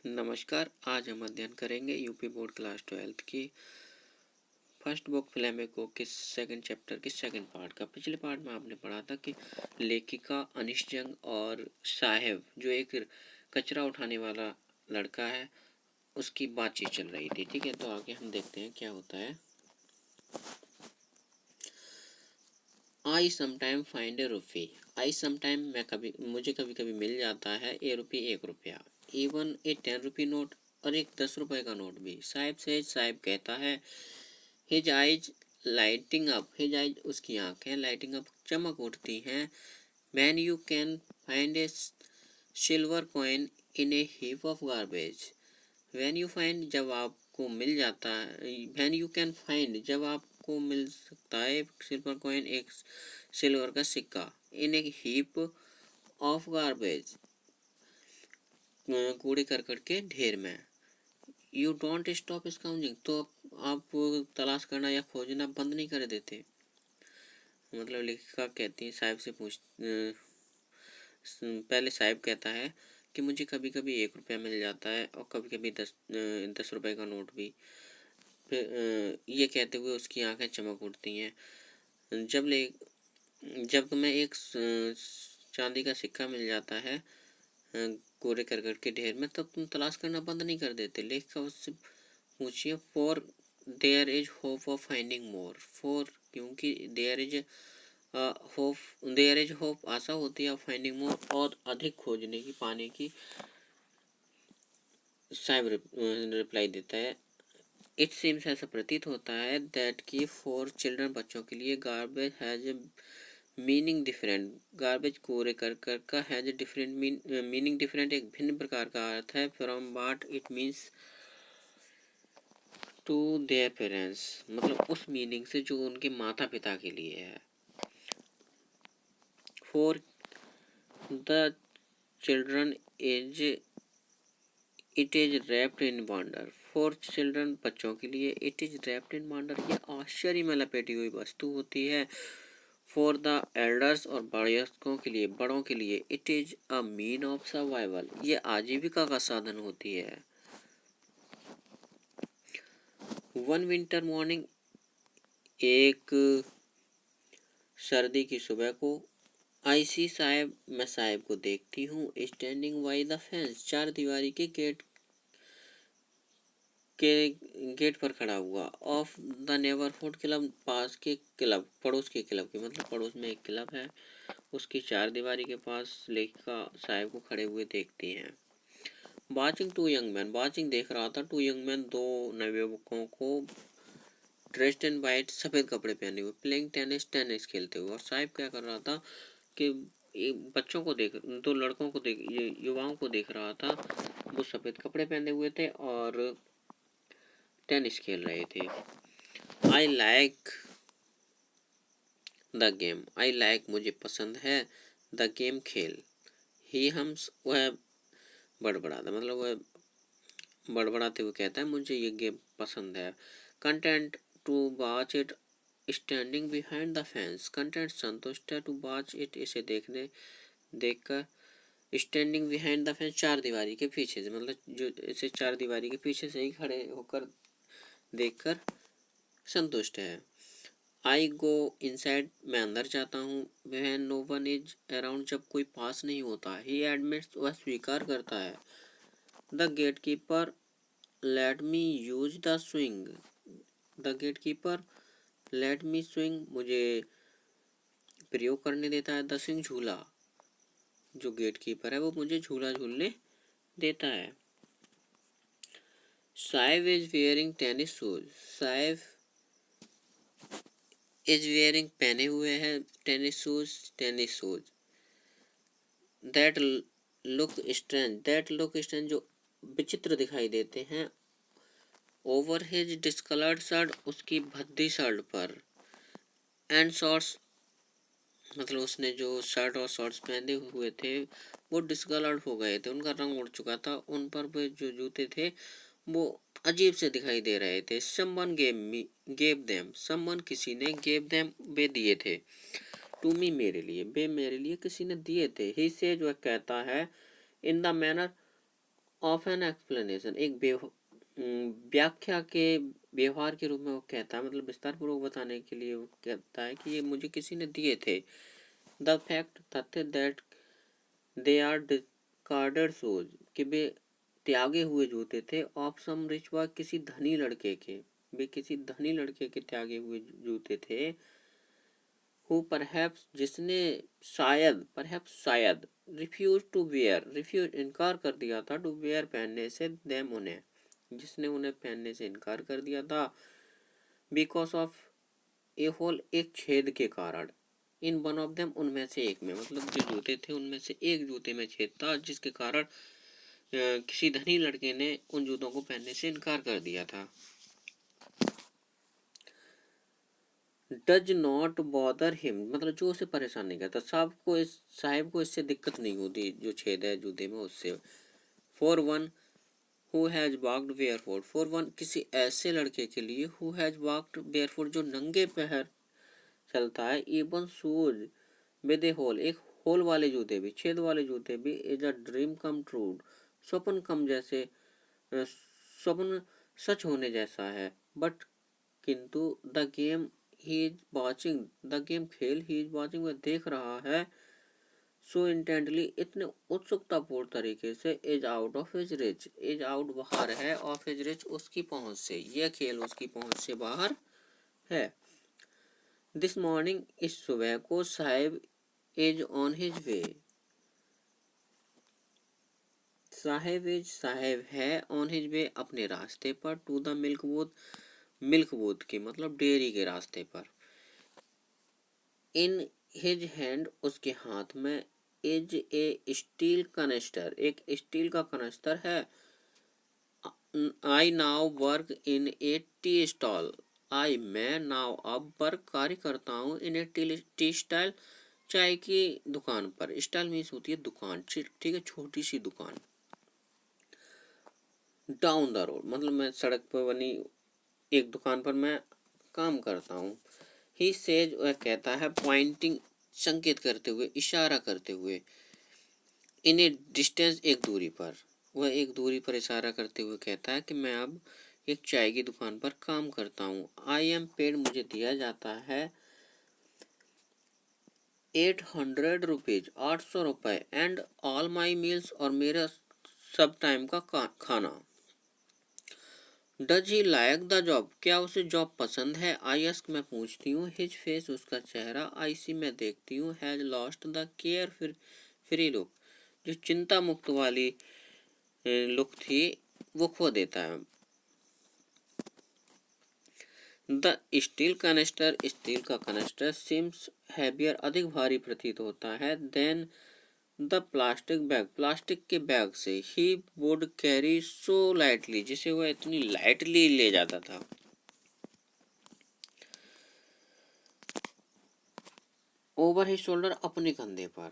नमस्कार। आज हम अध्ययन करेंगे यूपी बोर्ड क्लास 12 की फर्स्ट बुक फ्लेमेंको के सेकंड चैप्टर के सेकंड पार्ट का। पिछले पार्ट में आपने पढ़ा था कि लेखिका अनिश जंग और साहेब जो एक कचरा उठाने वाला लड़का है उसकी बातचीत चल रही थी। ठीक है, तो आगे हम देखते हैं क्या होता है। आई समटाइम फाइंड ए रुपी। आई समटाइम मुझे कभी कभी मिल जाता है ए रुपी, 1 रुपया। इवन ए 10 रुपी नोट, और एक 10 रुपए का नोट भी। साहिब कहता है। His eyes lighting up. His eyes उसकी आंखें लाइटिंग अप चमक उठती हैं। When you can find A silver coin in A heap of garbage. When you find जब आपको मिल जाता है। वैन यू कैन फाइंड जब आपको मिल सकता है सिल्वर कॉइन, एक सिल्वर का सिक्का। इन एक हीप ऑफ गार्बेज, कूड़े करकट के ढेर में। यू डोंट स्टॉप स्काउंजिंग, तो आप तलाश करना या खोजना बंद नहीं कर देते। मतलब लेखिका कहती है साहिब से पहले साहिब कहता है कि मुझे कभी कभी 1 रुपया मिल जाता है और कभी कभी 10 रुपए का नोट भी। फिर ये कहते हुए उसकी आंखें चमक उठती हैं। जब तुम्हें एक चांदी का सिक्का मिल जाता है कूड़े करकट के ढेर में, तब तुम तलाश करना बंद नहीं कर देते। लेखिका उससे पूछिए for there is hope of finding more. For क्योंकि there is hope, there is hope आशा होती है, फाइंडिंग मोर और अधिक खोजने की, पाने की। साहिब रिप्लाई देता है इट सीम्स, ऐसा प्रतीत होता है दैट की फॉर चिल्ड्रन बच्चों के लिए garbage has a meaning different. Garbage कूड़े करकट का has a different meaning different, एक भिन्न प्रकार का अर्थ है from what it means to their parents, मतलब उस मीनिंग से जो उनके माता पिता के लिए है। For the children is it is wrapped in wonder. For children बच्चों के लिए it is wrapped in wonder, यह आश्चर्य में लपेटी हुई वस्तु होती है। फॉर द एल्डर्स और वयस्कों के लिए, बड़ों के लिए it is a mean of survival, ये आजीविका का साधन होती है। वन विंटर मॉर्निंग, एक सर्दी की सुबह को। आई सी साहेब, मैं साहेब को देखती हूँ। स्टैंडिंग बाई द फेंस, चार दीवारी के गेट पर खड़ा हुआ। ऑफ द नेबरहुड क्लब, पास के क्लब, पड़ोस के क्लब के, मतलब पड़ोस में एक क्लब है उसकी चार दीवारी के पास लेखिका साहिब को खड़े हुए देखती हैं। Watching two young man, watching देख रहा था, टू यंग मैन, दो नवयुवकों को, ड्रेस्ड इन वाइट, सफेद कपड़े पहने हुए, प्लेइंग टेनिस खेलते हुए। और साहिब क्या कर रहा था कि बच्चों को देख, दो लड़कों को देख, युवाओं को देख रहा था। वो सफेद कपड़े पहने हुए थे और टेनिस खेल रहे थे। I like the game, I like मुझे पसंद है, द गेम खेल। ही हम्स, वह बड़बड़ाता, मतलब वह बड़बड़ाते हुए कहता है मुझे ये गेम पसंद है। Content to watch it standing behind the fence, content संतुष्ट है, टू वॉच इट इसे देखकर, स्टैंडिंग बिहाइंड द फेंस चार दीवारी के पीछे से, मतलब जो इसे चार दीवारी के पीछे से ही खड़े होकर देखकर संतुष्ट है। आई गो इनसाइड, मैं अंदर जाता हूँ। When no one is around, जब कोई पास नहीं होता। ही एडमिट्स, वह स्वीकार करता है। The gatekeeper let me use the swing, the gatekeeper let me swing, मुझे प्रयोग करने देता है। द स्विंग, झूला, जो गेट कीपर है वो मुझे झूला झूलने देता है। Sahib is wearing tennis shoes, Sahib is wearing पहने हुए हैं, tennis shoes. That look strange, जो विचित्र दिखाई देते हैं। ओवर हिज डिस्कलर्ड शर्ट, उसकी भद्दी शर्ट पर। एंड शॉर्ट्स, मतलब उसने जो शर्ट और शॉर्ट्स पहने हुए थे वो डिस्कलर्ड हो गए थे, उनका रंग उड़ चुका था। उन पर वो जो जूते थे वो अजीब से दिखाई दे रहे थे। समवन गेव देम, समवन किसी ने, गेव देम वे दिए थे, टू मी मेरे लिए, वे मेरे लिए किसी ने दिए थे। ही सेज, वह कहता है, in the manner of an explanation, एक व्याख्या के व्यवहार के रूप में वो कहता है, मतलब विस्तार पूर्वक बताने के लिए वो कहता है कि ये मुझे किसी ने दिए थे। द फैक्ट, तथ्य, that they are discarded shoes, कि वे त्यागे हुए जूते थे। ऑफ सम रिच बॉय, किसी धनी लड़के के, वे किसी धनी लड़के के त्यागे हुए जूते थे। हु परहैप्स, जिसने शायद रिफ्यूज टू वेयर, रिफ्यूज इनकार कर दिया था, टू वेयर पहनने से, देम उन्हें, जिसने उन्हें पहनने से इनकार कर दिया था। बिकॉज ऑफ ए होल, एक छेद के कारण। इन वन ऑफ देम, उनमें से एक में, मतलब जो जूते थे उनमें से एक जूते में छेद था, जिसके कारण किसी धनी लड़के ने उन जूतों को पहनने से इनकार कर दिया था। डज नॉट बॉदर हिम, मतलब जो उसे परेशान नहीं करता, साहब को इससे दिक्कत नहीं होती, जो छेद है जूते में उससे। For one who has walked barefoot, for one, किसी ऐसे लड़के के लिए, हु हैज वॉक्ड बेयरफुट, जो नंगे पैर चलता है। Even shoes with a hole, एक होल वाले जूते भी, छेद वाले जूते भी, is a dream come true, स्वप्न कम जैसे, स्वप्न सच होने जैसा है। बट, किंतु, the game he is watching, the game खेल, ही इज वॉचिंग, वह देख रहा है, सो इंटेंटली, इतने उत्सुकतापूर्ण तरीके से, is out of his rich, is out बाहर है, ऑफ हिज रिच उसकी पहुंच से, यह खेल उसकी पहुंच से बाहर है। दिस मॉर्निंग, इस सुबह को, साहेब इज ऑन हिज वे, साहेब है, ऑन हिज वे, अपने रास्ते पर, टू द मिल्क बूथ की, मतलब डेयरी के रास्ते पर। इन हिज हैंड, उसके हाथ में, इज ए स्टील कनेस्टर, एक स्टील का कनेस्टर है। I now work in a tea stall, I, मैं, नाउ, अब, वर्क, कार्य करता हूँ, इन ए टी स्टॉल, चाय की दुकान पर। स्टॉल मीन्स होती है दुकान, ठीक है, छोटी सी दुकान। डाउन द रोड, मतलब मैं सड़क पर बनी एक दुकान पर मैं काम करता हूँ। ही सेज, वह कहता है, पॉइंटिंग, संकेत करते हुए, इशारा करते हुए। इन ए डिस्टेंस, एक दूरी पर, वह एक दूरी पर इशारा करते हुए कहता है कि मैं अब एक चाय की दुकान पर काम करता हूँ। आई एम पेड, मुझे दिया जाता है, 800 रुपीज, 800 रुपये, एंड ऑल माई मील्स, और मेरा सब टाइम का खाना। Does he like the job, क्या उसे जॉब पसंद है? आई आस्क, मैं पूछती हूँ। हिज फेस, उसका चेहरा। आई सी, मैं देखती हूँ। Has lost the care free look, जो चिंता मुक्त वाली लुक थी वो खो देता है। द स्टील कनेस्टर, स्टील का कनेस्टर, सिम्स हैवियर, अधिक भारी प्रतीत होता है, than the plastic bag, plastic के बैग से, he would carry so lightly, जिसे वह इतनी लाइटली ले जाता था। ओवर हिज शोल्डर, अपने कंधे पर,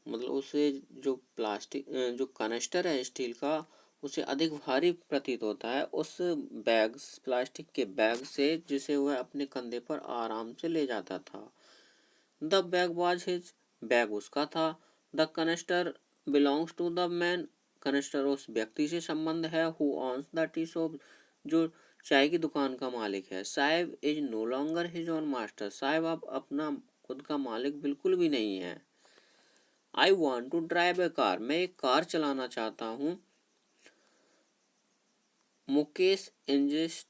मतलब उसे जो प्लास्टिक जो कनेस्टर है स्टील का, उसे अधिक भारी प्रतीत होता है उस बैग, प्लास्टिक के बैग से, जिसे वह अपने कंधे पर आराम से ले जाता था। The bag was his, bag उसका था। The canister belongs to the man, canister उस व्यक्ति से संबंध है, who owns the tea shop, जो चाय की दुकान का मालिक है। Sahib is no longer his own master, साहिब अब अपना खुद का मालिक बिल्कुल भी नहीं है। I want to drive a car, मैं एक कार चलाना चाहता हूँ। Mukesh insist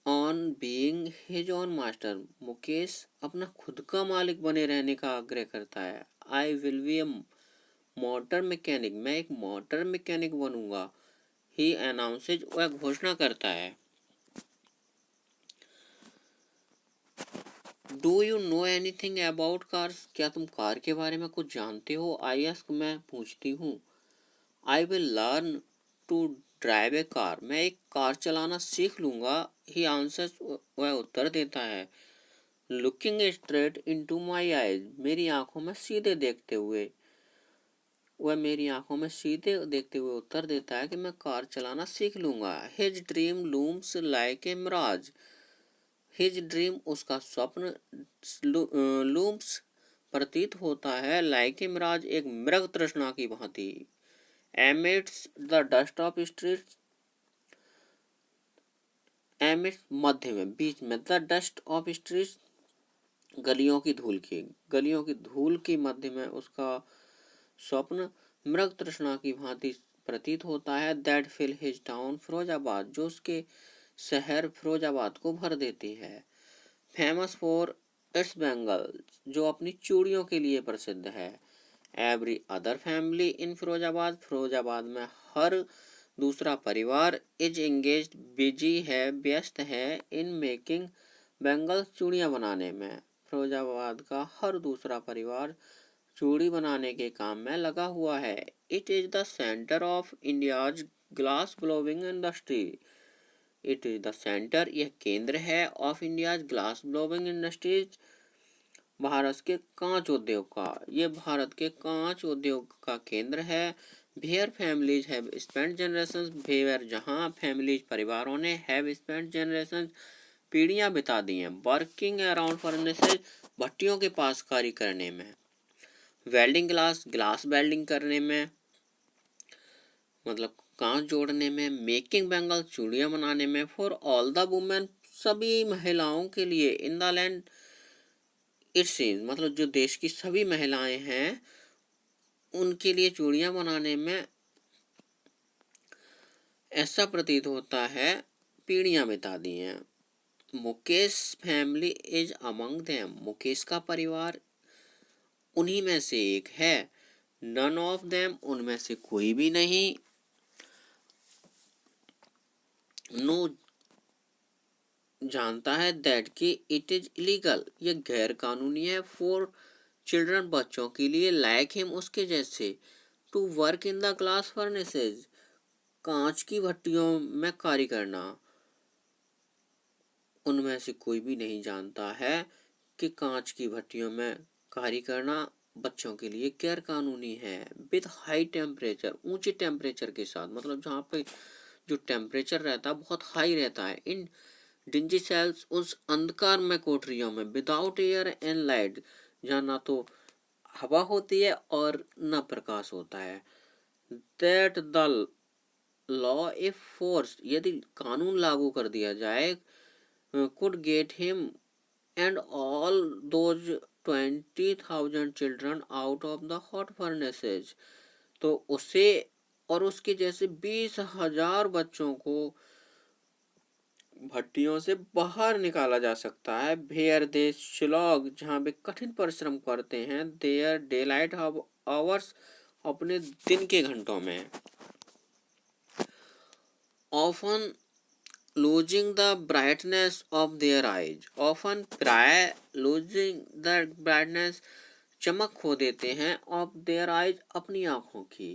on being his own master, Mukesh अपना खुद का मालिक बने रहने का आग्रह करता है। I will be A motor mechanic, मैं एक मोटर मैकेनिक बनूंगा। ही अनाउंसेज, वह घोषणा करता है। Do you know anything about cars, क्या तुम कार के बारे में कुछ जानते हो? आई आस्क, मैं पूछती हूँ। I will learn to drive a car, मैं एक कार चलाना सीख लूंगा। ही आंसर्स, वह उत्तर देता है। Looking straight into my eyes, मेरी आंखों में सीधे देखते हुए, वह मेरी आंखों में सीधे देखते हुए उत्तर देता है कि मैं कार चलाना सीख लूंगा। His dream looms like a mirage, his dream, उसका स्वप्न, लूम्स, प्रतीत होता है, लाइक ए मिराज, एक मृग तृष्णा की भांति, amidst the dust of streets, amidst मध्य में, बीच में, द डस्ट ऑफ स्ट्रीट्स गलियों की धूल की मध्य में उसका स्वप्न मृग तृष्णा की भांति प्रतीत होता है। That fill his town Firozabad, जो उसके शहर फिरोजाबाद को भर देती है। फेमस फॉर इट्स बेंगल, जो अपनी चूड़ियों के लिए प्रसिद्ध है। Every other family in Firozabad, Firozabad में हर दूसरा परिवार इज एंगेज्ड, बिजी है, व्यस्त है, इन मेकिंग बेंगल, चूड़ियां बनाने में। फिरोजाबाद का हर दूसरा परिवार चूड़ी बनाने के काम में लगा हुआ है। It is the centre of India's glass blowing industry, it is the centre, यह केंद्र है, of India's glass blowing industries, Bharat के कांच उद्योग का, ये भारत के कांच उद्योग का केंद्र है। Where families have spent generations, where जहां फैमिलीज परिवारों ने, हैव स्पेंट जनरेशंस पीढ़ियां बिता दी हैं, वर्किंग अराउंड फर्नेसेज भट्टियों के पास कार्य करने में, वेल्डिंग ग्लास, ग्लास वेल्डिंग करने में, मतलब कांच जोड़ने में, मेकिंग बेंगल, चूड़ियां बनाने में, फॉर ऑल द वुमेन, सभी महिलाओं के लिए, in the land it seems, मतलब जो देश की सभी महिलाएं हैं उनके लिए चूड़ियां बनाने में ऐसा प्रतीत होता है पीढ़ियां बिता दी हैं। Mukesh family is among them, Mukesh का परिवार उन्हीं में से एक है। नन ऑफ देम, उनमें से कोई भी नहीं। नो, जानता है, दैट कि इट इज इलीगल, ये गैर कानूनी है, फॉर चिल्ड्रन, बच्चों के लिए, लाइक हिम, उसके जैसे, to work in the glass furnaces, कांच की भट्टियों में कार्य करना। उनमें से कोई भी नहीं जानता है कि कांच की भट्टियों में कार्य करना बच्चों के लिए गैर कानूनी है। विद हाई टेम्परेचर, ऊंचे टेम्परेचर के साथ, मतलब जहाँ पे जो टेम्परेचर रहता है बहुत हाई रहता है। इन डिंजी सेल्स, उस अंधकार में कोठरियों में, विदाउट एयर एंड लाइट, जहाँ ना तो हवा होती है और न प्रकाश होता है। That the law if force, यदि कानून लागू कर दिया जाए, could get him and all those 20,000 children out of the hot furnaces, तो उसे और उसके जैसे 20,000 बच्चों को भट्टियों से बाहर निकाला जा सकता है। भेयर दे शिलॉग, जहाँ वे कठिन परिश्रम करते हैं, देयर डे लाइट आवर्स, अपने दिन के घंटों में, often losing the brightness of their eyes, often प्राय losing the brightness, चमक खो देते हैं, of their eyes, अपनी आंखों की।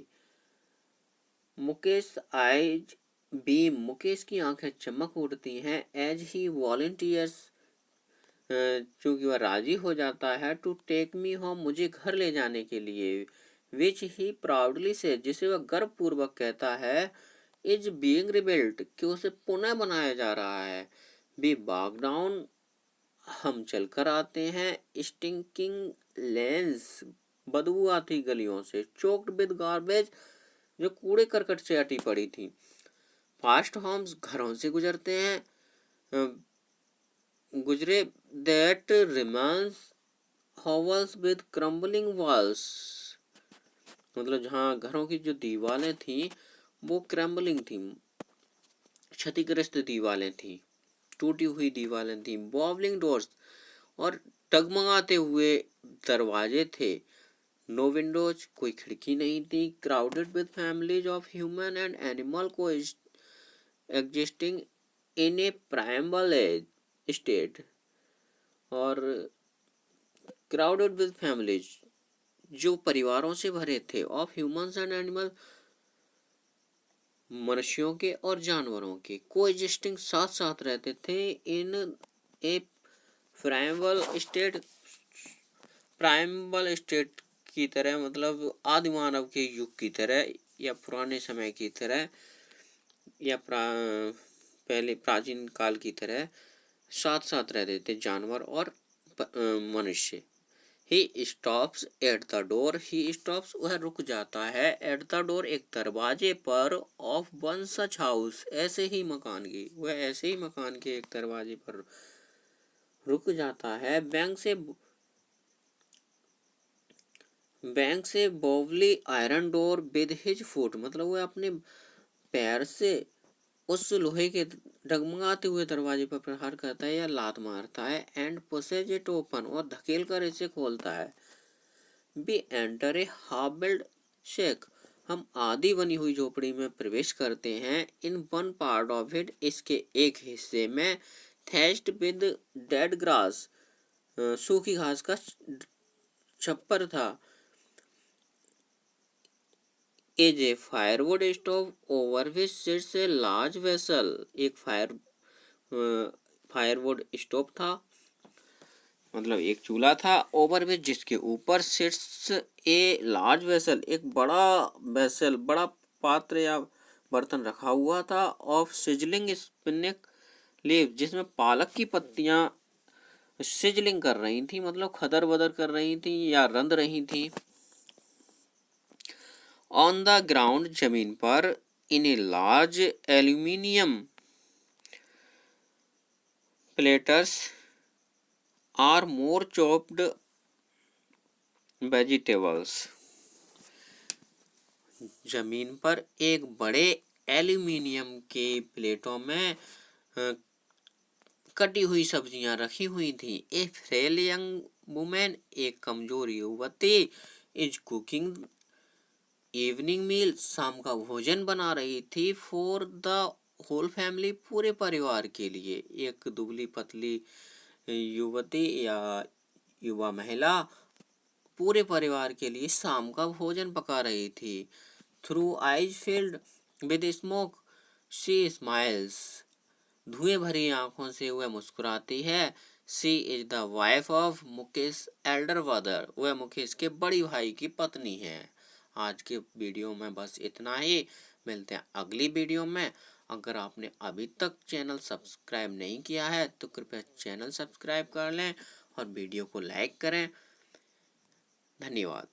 मुकेश आइज बीम, मुकेश की आंखें चमक उठती हैं, एज ही वॉलंटियर्स, चूंकि वह राजी हो जाता है, टू टेक मी होम, मुझे घर ले जाने के लिए, विच ही प्राउडली से, जिसे वह गर्वपूर्वक कहता है, इज बीइंग रिबिल्ट, कि उसे पुनः बनाया जा रहा है। बी बाग डाउन, हम चलकर आते हैं, स्टिंकिंग लेंस, बदबू आती गलियों से, चोक्ड विद गार्बेज, जो कूड़े करकट से अटी पड़ी थी, फास्ट होम्स, घरों से गुजरते हैं, गुजरे, that remains hovels with crumbling walls, मतलब जहाँ घरों की जो दीवारें थी वो क्रम्बलिंग थी, क्षतिग्रस्त दीवारें थी, टूटी हुई दीवारें थी, बॉबलिंग डोर्स, और टगमगाते हुए दरवाजे थे, नो विंडोज, कोई खिड़की नहीं थी, crowded with families of human and animal coexisting in a primal state, और क्राउडेड विद फैमिलीज, जो परिवारों से भरे थे, ऑफ ह्यूमंस एंड एनिमल, मनुष्यों के और जानवरों के, को एग्जिस्टिंग, साथ साथ रहते थे, इन a primal state, primal state की तरह, मतलब आदि मानव के युग की तरह, या पुराने समय की तरह, या पहले प्राचीन काल की तरह साथ साथ रहते थे जानवर और मनुष्य। He stops at the door, he stops वह रुक जाता है, एट द डोर एक दरवाजे पर, ऑफ वन सच हाउस ऐसे ही मकान की, वह ऐसे ही मकान के एक दरवाजे पर रुक जाता है। Bangs shut bowly iron door with his foot, मतलब वह अपने पैर से उस लोहे के डगमगाते हुए दरवाजे पर प्रहार करता है या लात मारता है। एंड पुशेज इट ओपन, और धकेल कर इसे खोलता है। B enter a half build shake, हम आधी बनी हुई झोपड़ी में प्रवेश करते हैं। In one part of it, इसके एक हिस्से में, थैच्ड विद डेड ग्रास, सूखी घास का छप्पर था। Is a firewood stove over which sits a large vessel, एक फायरवुड स्टोव था, मतलब एक चूल्हा था, ओवर विच जिसके ऊपर सिट्स ए लार्ज वेसल, एक बड़ा वेसल, बड़ा पात्र या बर्तन रखा हुआ था। ऑफ सिजलिंग स्पिनक लीव, जिसमें पालक की पत्तियां सिजलिंग कर रही थी, मतलब खदर बदर कर रही थी या रंध रही थी। ऑन द ग्राउंड, जमीन पर, in a large aluminium platters are more chopped vegetables, जमीन पर एक बड़े एल्यूमिनियम के प्लेटों में कटी हुई सब्जियां रखी हुई थी। ए फ्रेल यंग वुमेन, एक कमजोर युवती, इज कुकिंग इवनिंग मील, शाम का भोजन बना रही थी। फॉर द होल फैमिली, पूरे परिवार के लिए। एक दुबली पतली युवती या युवा महिला पूरे परिवार के लिए शाम का भोजन पका रही थी। Through eyes filled with smoke she smiles, धुएं भरी आंखों से वह मुस्कुराती है। She is the wife of Mukesh Elder brother, वह मुकेश के बड़ी भाई की पत्नी है। आज के वीडियो में बस इतना ही, मिलते हैं अगली वीडियो में। अगर आपने अभी तक चैनल सब्सक्राइब नहीं किया है तो कृपया चैनल सब्सक्राइब कर लें और वीडियो को लाइक करें। धन्यवाद।